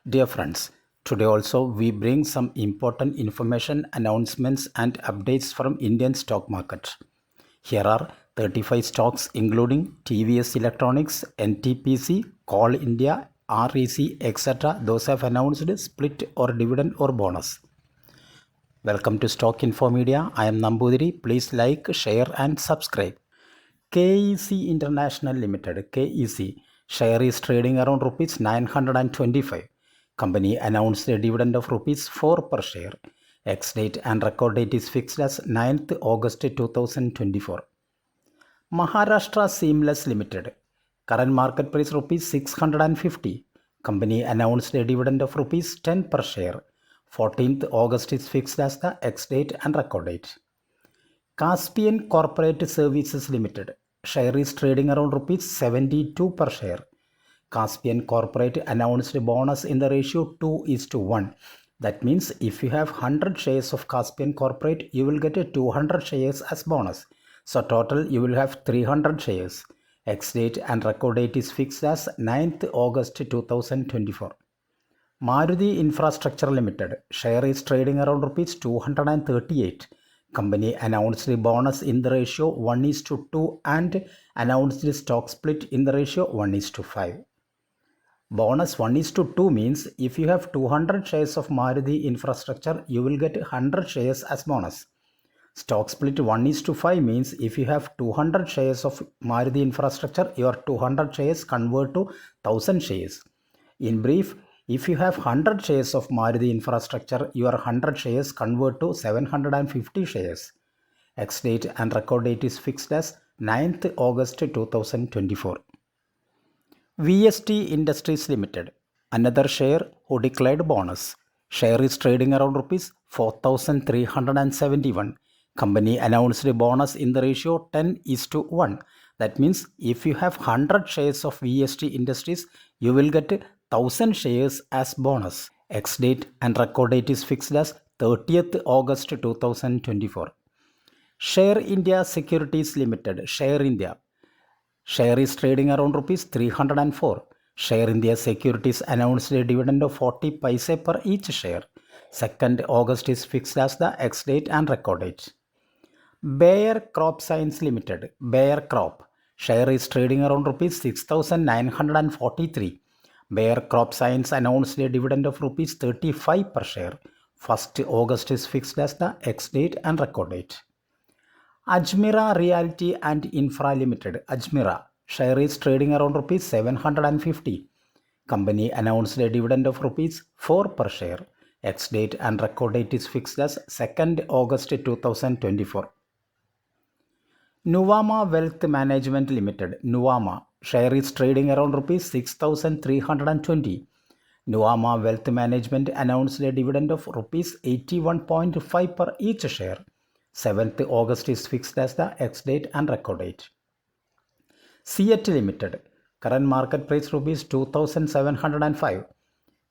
Dear friends, today also we bring some important information, announcements and updates from Indian stock market. Here are 35 stocks including TVS Electronics, NTPC, Coal India, REC, etc. Those have announced split or dividend or bonus. Welcome to Stock Info Media. I am Nambudiri. Please like, share and subscribe. KEC International Limited, KEC, share is trading around rupees 925. Company announced a dividend of rupees 4 per share. Ex-date and record date is fixed as 9th August 2024. Maharashtra Seamless Limited, current market price rupees 650. Company announced a dividend of rupees 10 per share. 14th August is fixed as the ex-date and record date. Caspian Corporate Services Limited, share is trading around rupees 72 per share. Caspian Corporate announced a bonus in the ratio 2:1. That means if you have 100 shares of Caspian Corporate, you will get a 200 shares as bonus. So total you will have 300 shares. Ex-date and record date is fixed as 9th August 2024. Maruti Infrastructure Limited, share is trading around rupees 238. Company announced the bonus in the ratio 1:2 and announced the stock split in the ratio 1:5. Bonus 1:2 means if you have 200 shares of Maruti Infrastructure, you will get 100 shares as bonus. Stock split 1:5 means if you have 200 shares of Maruti Infrastructure, your 200 shares convert to 1000 shares. In brief, if you have 100 shares of Maruti Infrastructure, your 100 shares convert to 750 shares. Ex-date and record date is fixed as 9th August 2024. VST Industries Limited, another share who declared bonus. Share is trading around rupees 4,371. Company announced a bonus in the ratio 10:1. That means if you have 100 shares of VST Industries, you will get 1000 shares as bonus. Ex-date and record date is fixed as 30th August 2024. Share India Securities Limited, Share India. Share is trading around rupees 304. Share India Securities announced a dividend of 40 paise per each share. 2nd August is fixed as the ex-date and record date. Bayer Crop Science Limited, Bayer Crop. Share is trading around rupees 6,943. Bayer Crop Science announced a dividend of rupees 35 per share. 1st August is fixed as the ex-date and record date. Ajmera Realty and Infra Limited, Ajmera. Share is trading around rupees 750. Company announced a dividend of rupees 4 per share. Ex-date and record date is fixed as 2nd August 2024. Nuvama Wealth Management Limited, Nuvama. Share is trading around rupees 6,320. Nuvama Wealth Management announced a dividend of rupees 81.5 per each share. 7th August is fixed as the ex-date and record date. CH Limited, current market price rupees 2,705.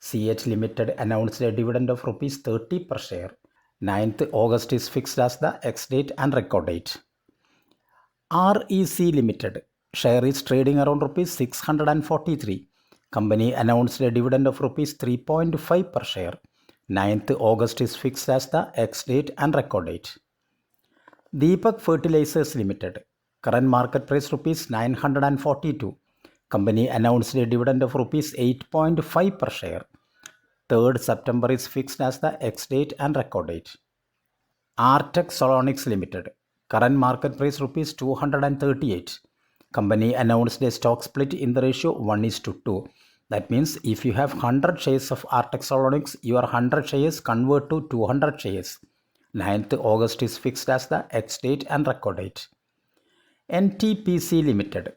CH Limited announced a dividend of rupees 30 per share. 9th August is fixed as the ex-date and record date. REC Limited, share is trading around rupees 643. Company announced a dividend of rupees 3.5 per share. 9th August is fixed as the ex-date and record date. Deepak Fertilizers Limited, current market price rupees 942. Company announced a dividend of rupees 8.5 per share. 3rd September is fixed as the ex-date and record date. Artec Solonics Limited, current market price rupees 238. Company announced a stock split in the ratio 1:2. That means if you have 100 shares of Artec Solonics, your 100 shares convert to 200 shares. 9th August is fixed as the ex-date and record date. NTPC Limited,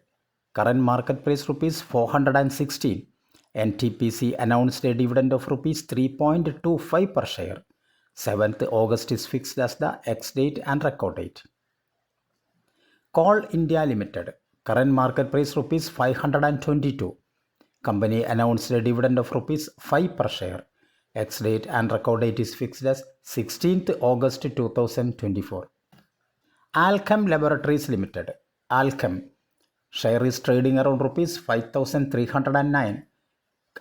current market price rupees 416. NTPC announced a dividend of rupees 3.25 per share. 7th August is fixed as the ex-date and record date. Coal India Limited, current market price rupees 522. Company announced a dividend of rupees 5 per share. Ex-date and record date is fixed as 16th August 2024. Alchem Laboratories Limited, Alchem. Share is trading around rupees 5,309.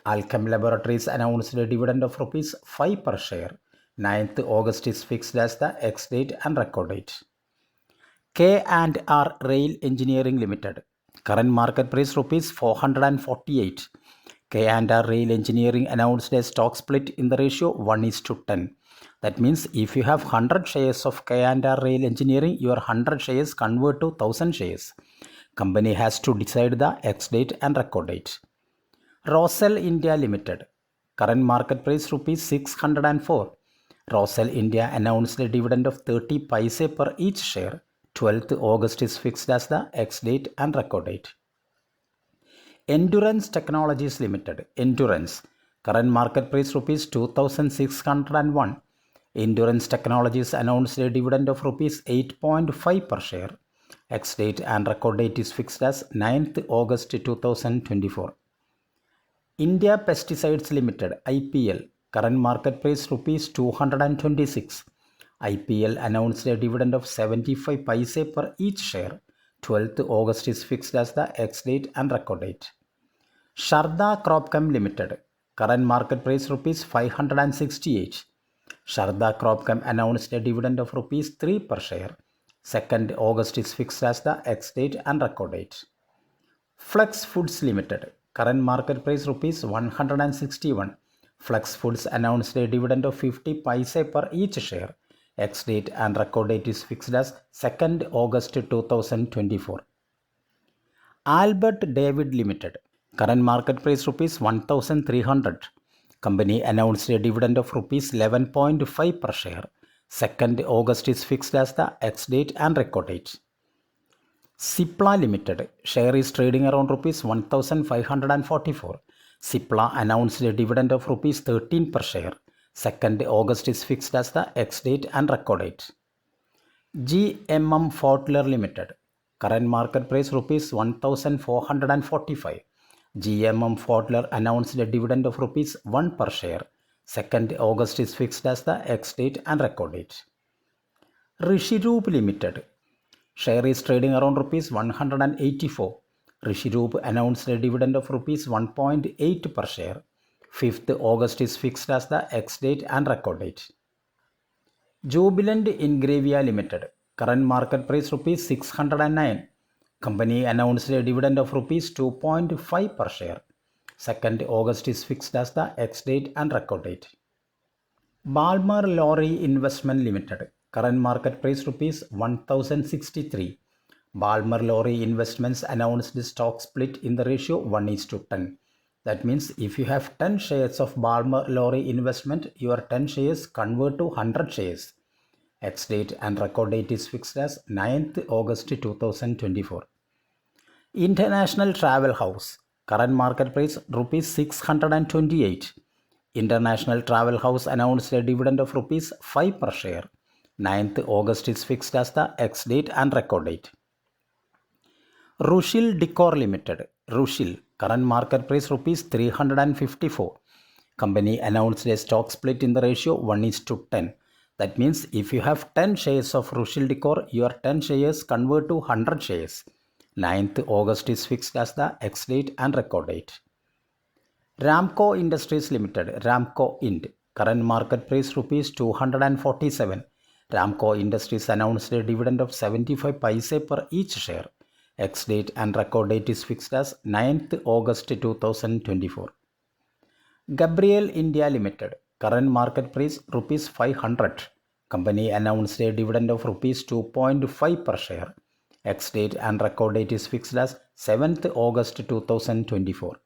Alchem Laboratories announced a dividend of rupees 5 per share. 9th August is fixed as the ex-date and record date. K&R Rail Engineering Limited. Current market price rupees 448. K&R Rail Engineering announced a stock split in the ratio 1:10. That means if you have 100 shares of K&R Rail Engineering, your 100 shares convert to 1000 shares. Company has to decide the ex-date and record date. Rosel India Limited. Current market price rupees 604. Rosel India announced a dividend of 30 paise per each share. 12th August is fixed as the ex-date and record date. Endurance Technologies Limited. Endurance. Current market price rupees 2601. Endurance Technologies announced a dividend of rupees 8.5 per share. Ex-date and record date is fixed as 9th August 2024. India Pesticides Limited IPL. Current market price rupees 226. IPL announced a dividend of 75 paise per each share. 12th August is fixed as the ex-date and record date. Sharda Cropchem Limited. Current market price rupees 568. Sharda Cropchem announced a dividend of rupees 3 per share. 2nd August is fixed as the ex-date and record date. Flex Foods Limited. Current market price rupees 161. Flex Foods announced a dividend of 50 paise per each share. Ex-date and record date is fixed as 2nd August 2024. Albert David Limited. Current market price rupees 1300. Company announced a dividend of rupees 11.5 per share. 2nd August is fixed as the ex-date and record date. Cipla Limited. Share is trading around rupees 1544. Cipla announced a dividend of rupees 13 per share. 2nd August is fixed as the ex-date and record date. GMM Pfaudler Limited. Current market price rupees 1445. GMM Pfaudler announced a dividend of rupees 1 per share. 2nd August is fixed as the ex-date and record date. Rishiroop Limited. Share is trading around rupees 184. Rishiroop announced a dividend of rupees 1.8 per share. 5th August is fixed as the ex-date and record date. Jubilant Ingravia Limited. Current market price rupees 609. Company announced a dividend of rupees 2.5 per share. 2nd August is fixed as the ex-date and record date. Balmer Lorry Investment Limited. Current market price rupees 1063. Balmer Lorry Investments announced the stock split in the ratio 1:10. That means if you have 10 shares of Balmer Lorry Investment, your 10 shares convert to 100 shares. Ex-date and record date is fixed as 9th August 2024. International Travel House. Current market price rupees 628. International Travel House announced a dividend of rupees 5 per share. 9th August is fixed as the ex-date and record date. Rushil Decor Limited. Rushil. Current market price rupees 354. Company announced a stock split in the ratio 1:10. That means if you have 10 shares of Rushil Decor, your 10 shares convert to 100 shares. 9th August is fixed as the ex-date and record date. Ramco Industries Limited. Ramco Ind. Current market price rupees 247. Ramco Industries announced a dividend of 75 paise per each share. Ex-date and record date is fixed as 9th August 2024. Gabriel India Limited. Current market price rupees 500. Company announced a dividend of rupees 2.5 per share. Ex-date and record date is fixed as 7th August 2024.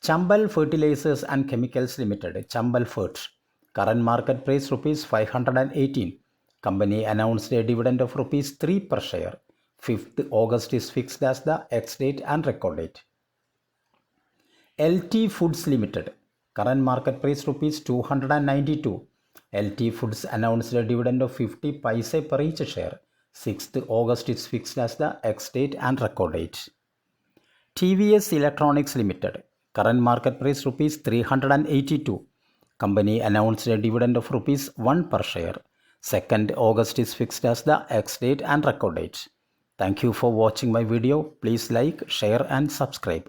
Chambal Fertilizers and Chemicals Limited. Chambal Fert. Current market price rupees 518. Company announced a dividend of rupees 3 per share. 5th August is fixed as the ex-date and record date. LT Foods Limited. Current market price rupees 292. LT Foods announced a dividend of 50 paise per each share. 6th August is fixed as the ex-date and record date. TVS Electronics Limited. Current market price rupees 382. Company announced a dividend of rupees 1 per share. 2nd August is fixed as the ex-date and record date. Thank you for watching my video. Please like, share and subscribe.